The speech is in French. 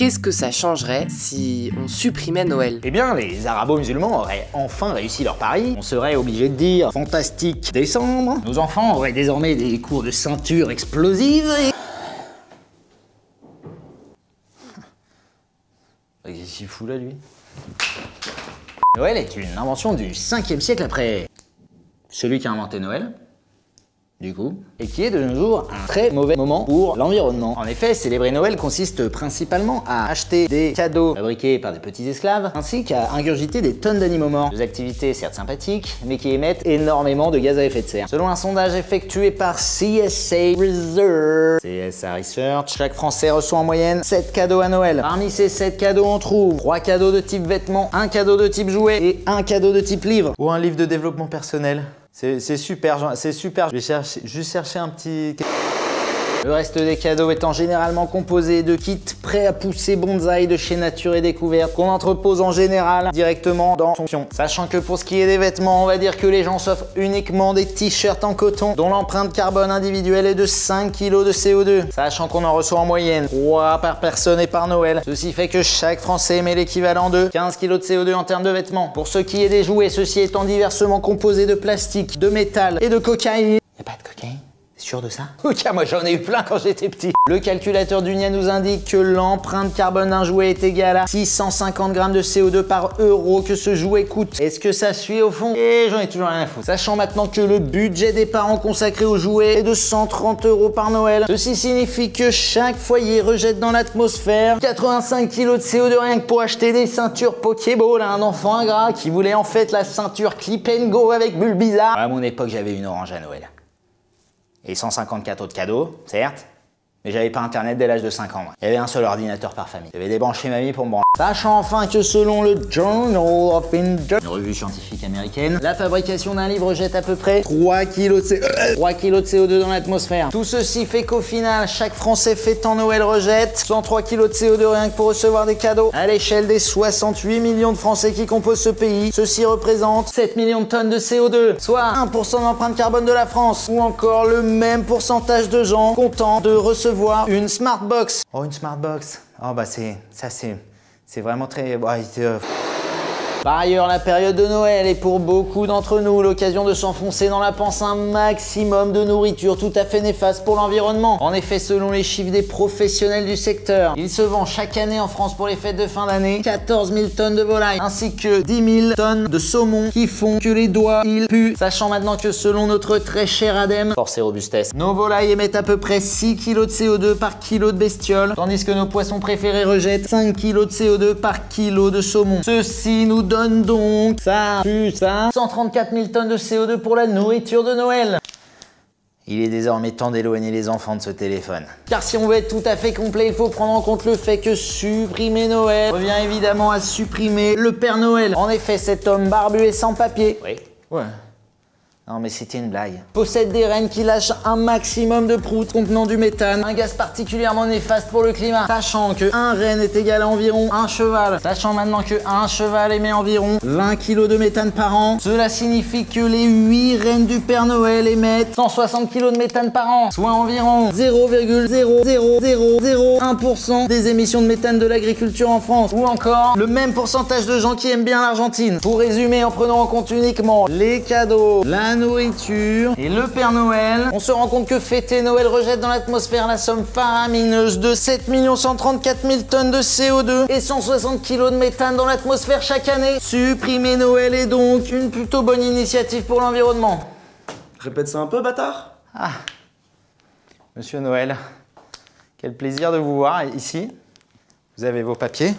Qu'est-ce que ça changerait si on supprimait Noël? Eh bien, les arabo-musulmans auraient enfin réussi leur pari. On serait obligé de dire fantastique décembre. Nos enfants auraient désormais des cours de ceinture explosive et... Qu'est-ce qu'il fout là, lui? Noël est une invention du 5e siècle après celui qui a inventé Noël, du coup, et qui est de nos jours un très mauvais moment pour l'environnement. En effet, célébrer Noël consiste principalement à acheter des cadeaux fabriqués par des petits esclaves, ainsi qu'à ingurgiter des tonnes d'animaux morts. Deux activités certes sympathiques, mais qui émettent énormément de gaz à effet de serre. Selon un sondage effectué par CSA Research, chaque Français reçoit en moyenne 7 cadeaux à Noël. Parmi ces 7 cadeaux, on trouve 3 cadeaux de type vêtements, 1 cadeau de type jouet et 1 cadeau de type livre. Ou un livre de développement personnel. C'est super, c'est super. Je vais juste chercher un petit... Le reste des cadeaux étant généralement composé de kits prêts à pousser bonsaï de chez Nature et Découverte qu'on entrepose en général directement dans son pion. Sachant que pour ce qui est des vêtements, on va dire que les gens s'offrent uniquement des t-shirts en coton dont l'empreinte carbone individuelle est de 5 kg de CO2. Sachant qu'on en reçoit en moyenne 3 par personne et par Noël. Ceci fait que chaque Français émet l'équivalent de 15 kg de CO2 en termes de vêtements. Pour ce qui est des jouets, ceux-ci étant diversement composés de plastique, de métal et de cocaïne. Y'a pas de cocaïne? Sûr de ça? Ok, moi j'en ai eu plein quand j'étais petit. Le calculateur d'Unia nous indique que l'empreinte carbone d'un jouet est égale à 650 grammes de CO2 par euro que ce jouet coûte. Est-ce que ça suit au fond? Et j'en ai toujours rien à foutre. Sachant maintenant que le budget des parents consacré aux jouets est de 130 € par Noël. Ceci signifie que chaque foyer rejette dans l'atmosphère 85 kg de CO2 rien que pour acheter des ceintures Pokéball à un enfant ingrat qui voulait en fait la ceinture Clip & Go avec bulle bizarre. À mon époque, j'avais une orange à Noël. Et 154 autres cadeaux, certes, mais j'avais pas internet dès l'âge de 5 ans. Il y avait un seul ordinateur par famille. J'avais débranché mamie pour me branler. Sachant enfin que selon le Journal of Industry, une revue scientifique américaine, la fabrication d'un livre jette à peu près 3 kg de CO2 dans l'atmosphère. Tout ceci fait qu'au final, chaque Français fêtant Noël rejette 103 kg de CO2 rien que pour recevoir des cadeaux. À l'échelle des 68 millions de Français qui composent ce pays, ceci représente 7 millions de tonnes de CO2, soit 1% de l'empreinte carbone de la France, ou encore le même pourcentage de gens comptant de recevoir une Smartbox. Oh, une Smartbox. Oh bah c'est vraiment très... Par ailleurs, la période de Noël est pour beaucoup d'entre nous l'occasion de s'enfoncer dans la panse un maximum de nourriture tout à fait néfaste pour l'environnement. En effet, selon les chiffres des professionnels du secteur, il se vend chaque année en France pour les fêtes de fin d'année 14 000 tonnes de volailles, ainsi que 10 000 tonnes de saumon qui font que les doigts, ils puent. Sachant maintenant que selon notre très cher ADEME, force et robustesse, nos volailles émettent à peu près 6 kg de CO2 par kilo de bestiole, tandis que nos poissons préférés rejettent 5 kg de CO2 par kilo de saumon. Ceci nous donne donc, ça pue ça, 134 000 tonnes de CO2 pour la nourriture de Noël. Il est désormais temps d'éloigner les enfants de ce téléphone. Car si on veut être tout à fait complet, il faut prendre en compte le fait que supprimer Noël revient évidemment à supprimer le Père Noël. En effet, cet homme barbu et sans papier. Oui. Ouais. Non mais c'était une blague. Possède des rennes qui lâchent un maximum de proutes contenant du méthane, un gaz particulièrement néfaste pour le climat. Sachant que un renne est égal à environ un cheval. Sachant maintenant que un cheval émet environ 20 kg de méthane par an. Cela signifie que les 8 rennes du Père Noël émettent 160 kg de méthane par an, soit environ 0,00001% des émissions de méthane de l'agriculture en France. Ou encore le même pourcentage de gens qui aiment bien l'Argentine. Pour résumer, en prenant en compte uniquement les cadeaux, la nourriture et le Père Noël, on se rend compte que fêter Noël rejette dans l'atmosphère la somme faramineuse de 7 134 000 tonnes de CO2 et 160 kg de méthane dans l'atmosphère chaque année. Supprimer Noël est donc une plutôt bonne initiative pour l'environnement. Répète ça un peu, bâtard. Ah, Monsieur Noël, quel plaisir de vous voir ici. Vous avez vos papiers.